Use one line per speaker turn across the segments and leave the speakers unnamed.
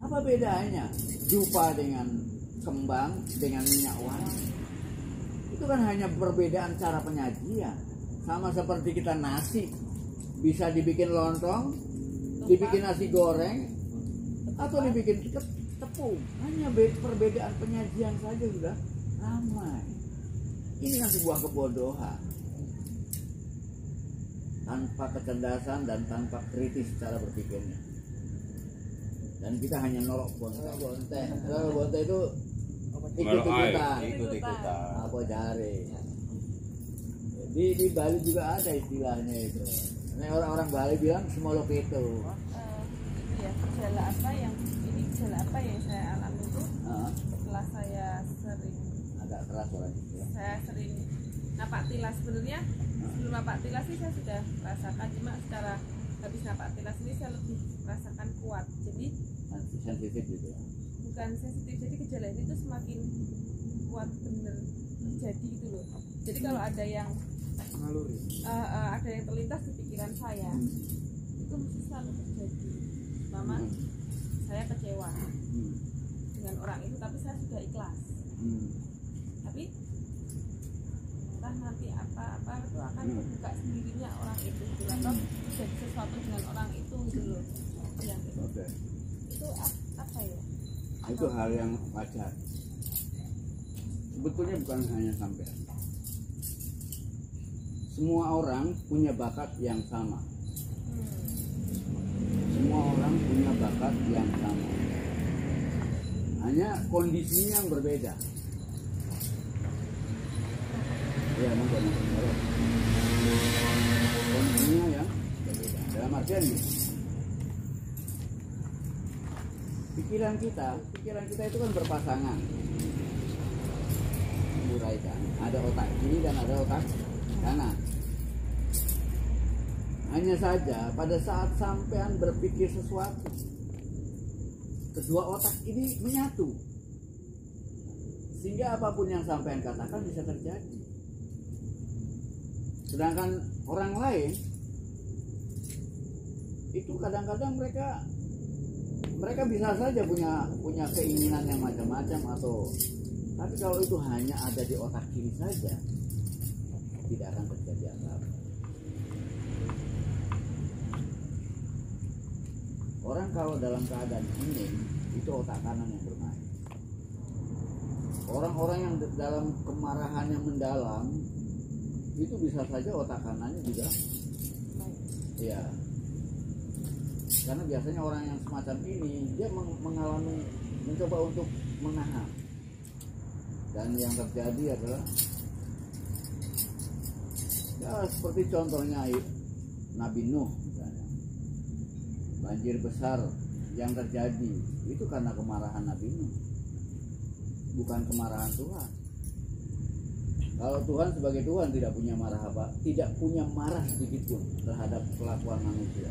Apa bedanya dupa dengan kembang dengan minyak wangi? Itu kan hanya perbedaan cara penyajian. Sama seperti kita nasi, bisa dibikin lontong, dibikin nasi goreng, atau dibikin tepung. Hanya perbedaan penyajian saja sudah ramai. Ini kan sebuah kebodohan, tanpa kecerdasan dan tanpa kritis cara berpikirnya. Dan kita hanya nolok bonte. Kalau bonte itu ikut-ikutan. Apa cari? Di Bali juga ada istilahnya itu. Nah, orang-orang Bali bilang semolok itu.
Itu ya, gejala apa yang saya alami itu setelah saya sering
agak keras orangnya.
Saya sering napak tilas. Sebenarnya sebelum napak tilas sih saya sudah merasakan, cuma secara habis napak tilas ini saya lebih merasakan kuat. Jadi
sensitif gitu ya.
Bukan sensitif, jadi gejala ini tuh semakin kuat bener terjadi gitu loh. Jadi kalau ada yang ada yang terlintas di pikiran saya, itu mesti selalu terjadi. Mama, saya kecewa dengan orang itu, tapi saya sudah ikhlas. Tapi entah nanti apa itu akan terbuka sendirinya orang itu, atau terjadi sesuatu dengan orang itu gitu loh. Yang itu. Itu apa ya?
Itu hal yang wajar. Sebetulnya bukan hanya sampai. Semua orang punya bakat yang sama. Semua orang punya bakat yang sama. Hanya kondisinya yang berbeda. Ya, mungkin kondisinya yang berbeda. Dalam artian ini, pikiran kita itu kan berpasangan. Uraikan, ada otak kiri dan ada otak kanan. Hanya saja pada saat sampean berpikir sesuatu, kedua otak ini menyatu, sehingga apapun yang sampean katakan bisa terjadi. Sedangkan orang lain itu kadang-kadang mereka bisa saja punya keinginan yang macam-macam, tapi kalau itu hanya ada di otak kiri saja, tidak akan terjadi apa-apa. Orang kalau dalam keadaan hening, itu otak kanan yang bermain. Orang-orang yang dalam kemarahan yang mendalam, itu bisa saja otak kanannya juga ya. Karena biasanya orang yang semacam ini, dia mencoba untuk menahan. Dan yang terjadi adalah ya seperti contohnya Nabi Nuh misalnya. Banjir besar yang terjadi itu karena kemarahan Nabi Nuh, bukan kemarahan Tuhan. Kalau Tuhan sebagai Tuhan tidak punya marah sedikit pun terhadap kelakuan manusia.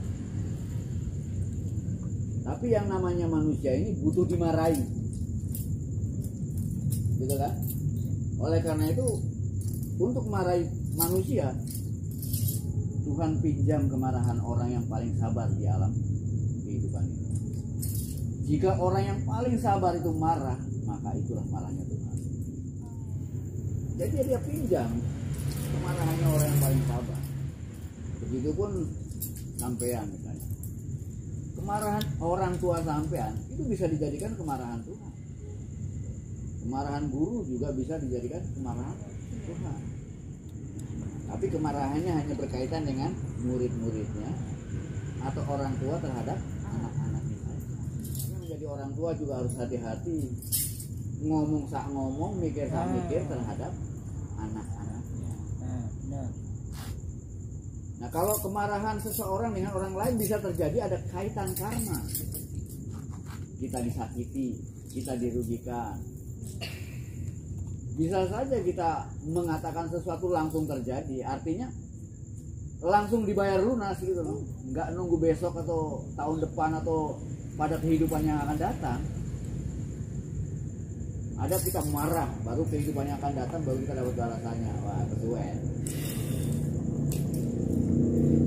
Tapi yang namanya manusia ini butuh dimarahi, gitu kan? Oleh karena itu, untuk marahi manusia, Tuhan pinjam kemarahan orang yang paling sabar di alam kehidupan ini. Jika orang yang paling sabar itu marah, maka itulah marahnya Tuhan. Jadi dia pinjam kemarahannya orang yang paling sabar. Begitupun sampean misalnya. Kemarahan orang tua sampean itu bisa dijadikan kemarahan Tuhan. Kemarahan guru juga bisa dijadikan kemarahan Tuhan. Tapi kemarahannya hanya berkaitan dengan murid-muridnya atau orang tua terhadap anak-anaknya saja. Menjadi orang tua juga harus hati-hati, ngomong sak ngomong, mikir sak mikir terhadap anak-anaknya. Nah, kalau kemarahan seseorang dengan orang lain bisa terjadi ada kaitan karma. Kita disakiti, kita dirugikan. Bisa saja kita mengatakan sesuatu langsung terjadi, artinya langsung dibayar lunas gitu loh. Nggak nunggu besok atau tahun depan atau pada kehidupan yang akan datang. Ada kita marah, baru kehidupan yang akan datang, baru kita dapat balasannya. Wah, kesuwen.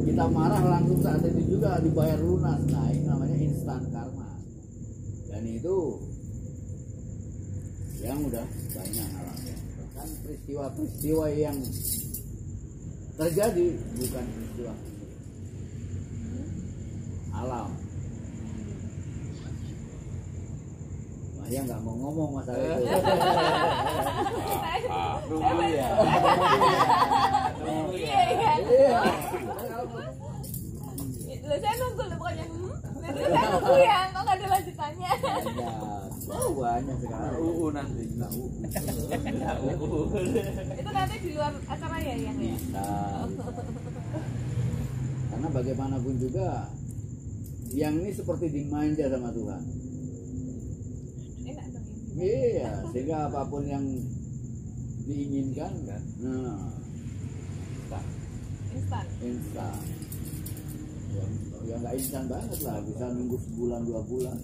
Kita marah langsung saat itu juga dibayar lunas. Nah, ini namanya instan karma. Dan itu yang udah banyak alami. Kan peristiwa-peristiwa yang terjadi bukan peristiwa alam. Wah, ya nggak mau ngomong masalah itu.
Nunggu ya.
Iya. Loh, saya nunggu loh, bukannya saya nunggu ya, kok nggak ada lanjutannya.
Banyak sekarang.
Nanti.
Itu nanti di luar acara ya yang ya.
Karena bagaimanapun juga yang ini seperti dimanja sama Tuhan.
Enak dong ini.
Iya, sehingga apapun yang diinginkan, nah, instan. Ya nggak instan banget lah, bisa nunggu sebulan 2 bulan,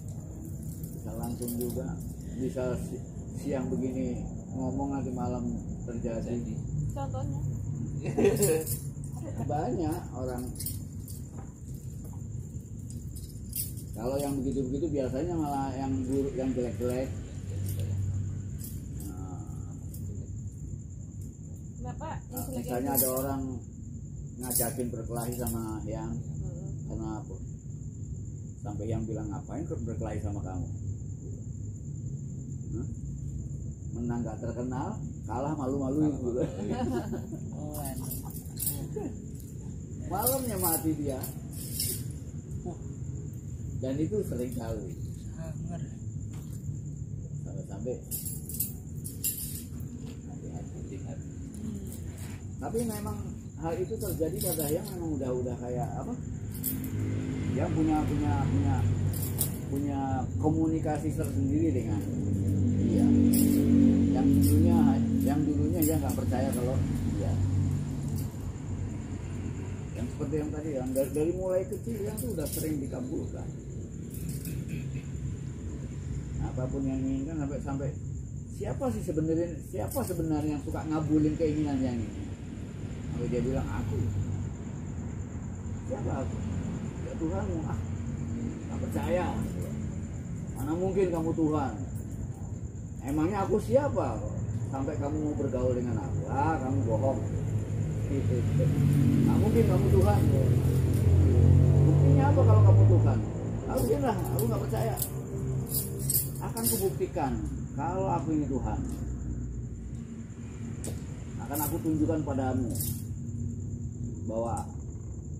bisa langsung juga, bisa siang begini ngomong nanti malam terjadi.
Contohnya?
Banyak orang. Kalau yang begitu-begitu biasanya malah yang buruk, yang jelek-jelek.
Kenapa?
Misalnya ada orang ngajakin berkelahi sama yang karena apa? Sampai yang bilang ngapain berkelahi sama kamu? Menang gak terkenal, kalah malu-malu gitu. Malamnya mati dia. Dan itu sering kali sampai hati-hati. Tapi memang hal itu terjadi pada yang memang udah kayak apa? Yang punya komunikasi tersendiri dengan dia. Yang dulunya dia nggak percaya kalau dia. Yang seperti yang tadi, yang dari mulai kecil yang tuh udah sering dikabulkan. Apapun yang inginkan sampai siapa sebenarnya yang suka ngabulin keinginan yang ini? Kalau dia bilang aku, siapa aku? Ya Tuhanmu. Tak percaya. Mana mungkin kamu Tuhan? Emangnya aku siapa? Sampai kamu mau bergaul dengan aku? Kamu bohong. Gitu. Nah, mungkin kamu Tuhan. Buktinya apa kalau kamu Tuhan? Biarlah, aku nggak percaya. Akan kubuktikan kalau aku ini Tuhan. Akan aku tunjukkan padamu bahwa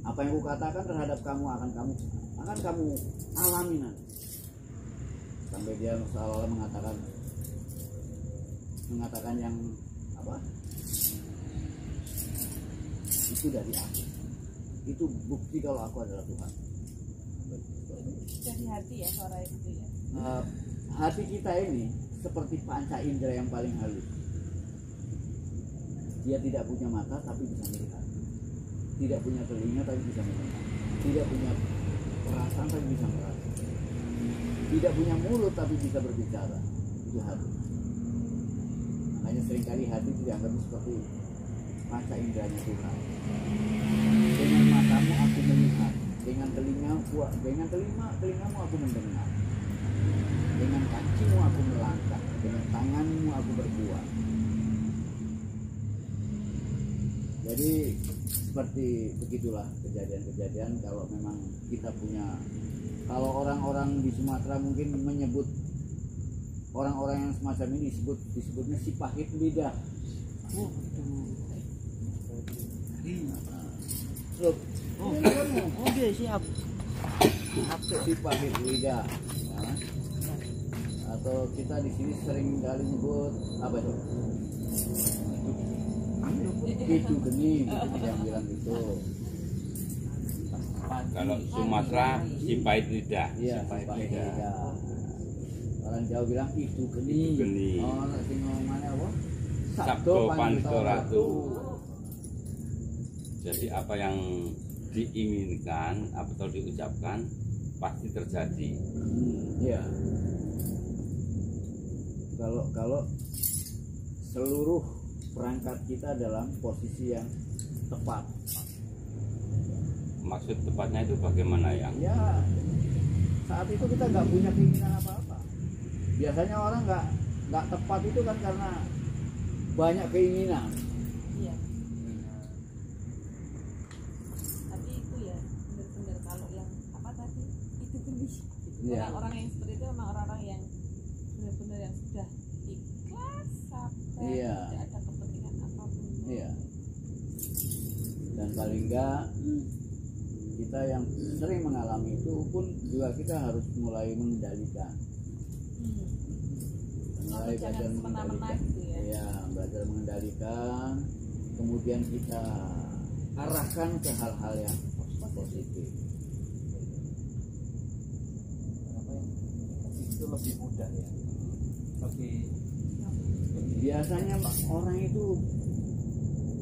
apa yang kukatakan terhadap kamu akan kamu alami nanti. Sampai dia seolah mengatakan yang apa? Itu dari aku. Itu bukti kalau aku adalah Tuhan.
Dari hati ya suara itu ya.
Hati kita ini seperti panca indera yang paling halus. Dia tidak punya mata tapi bisa melihat. Tidak punya telinga tapi bisa mendengar. Tidak punya perasaan tapi bisa merasa. Tidak punya mulut tapi bisa berbicara. Itu hati. Makanya seringkali hati dianggap seperti panca inderanya Tuhan. Dengan matamu aku melihat, dengan telingamu aku mendengar, dengan kakimu aku melangkah, dengan tanganmu aku berbuat. Jadi seperti begitulah kejadian-kejadian. Kalau memang kita punya, kalau orang-orang di Sumatera mungkin menyebut orang-orang yang semacam ini disebutnya si pahit lidah.
Oke, siap.
Si pahit lidah. Ya. Atau kita di sini sering kali nyebut apa itu? Itu geni, yang bilang gitu.
Kalau Sumatera si pahit lidah.
Iya, si pahit lidah. Orang Jawa bilang itu geni. Oh, nanti ngomong mana apa?
Sabdo Panto Ratu. Jadi apa yang diinginkan atau diucapkan pasti terjadi.
Iya. Kalau seluruh perangkat kita dalam posisi yang tepat.
Maksud tepatnya itu bagaimana ya?
Ya, saat itu kita nggak punya keinginan apa-apa. biasanya orang nggak tepat itu kan karena banyak keinginan.
Iya. Tapi itu ya benar-benar kalau yang apa tadi itu geni.
Iya.
Orang-orang yang seperti itu memang orang-orang yang benar-benar yang sudah ikhlas, sabar,
Iya.
tidak ada kepentingan apapun.
Iya. Dan paling enggak kita yang sering mengalami itu pun juga kita harus mulai mengendalikan. Mulai
Jangan
belajar
semena-mena
mengendalikan.
gitu ya.
Iya, belajar mengendalikan. Kemudian kita arahkan ke hal-hal yang positif.
Itu lebih mudah ya, lebih
Biasanya orang itu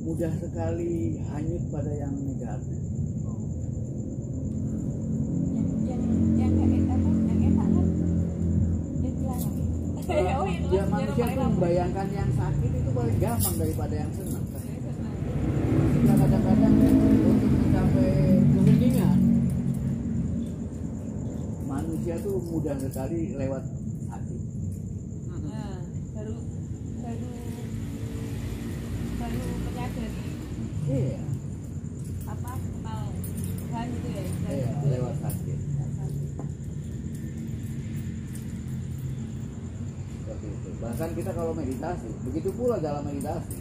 mudah sekali hanyut pada yang negatif.
Yang enak kan yang bilang oh itu
Ya manusia itu membayangkan yang sakit itu paling gampang daripada yang senang. Kita kadang-kadang untuk mencapai keheningan, manusia tuh mudah sekali lewat sakit.
nah, baru menyadari
Iya,
apa kenal Tuhan gitu ya.
iya lewat sakit. Seperti itu. Bahkan kita kalau meditasi, begitu pula dalam meditasi.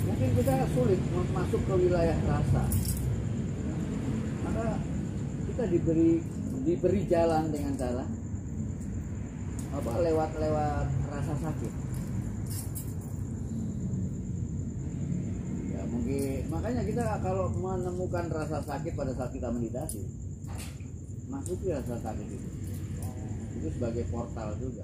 Mungkin kita sulit masuk ke wilayah rasa. Maka kita diberi jalan dengan cara lewat rasa sakit. Ya mungkin makanya kita kalau menemukan rasa sakit pada saat kita meditasi, masuki rasa sakit itu sebagai portal juga.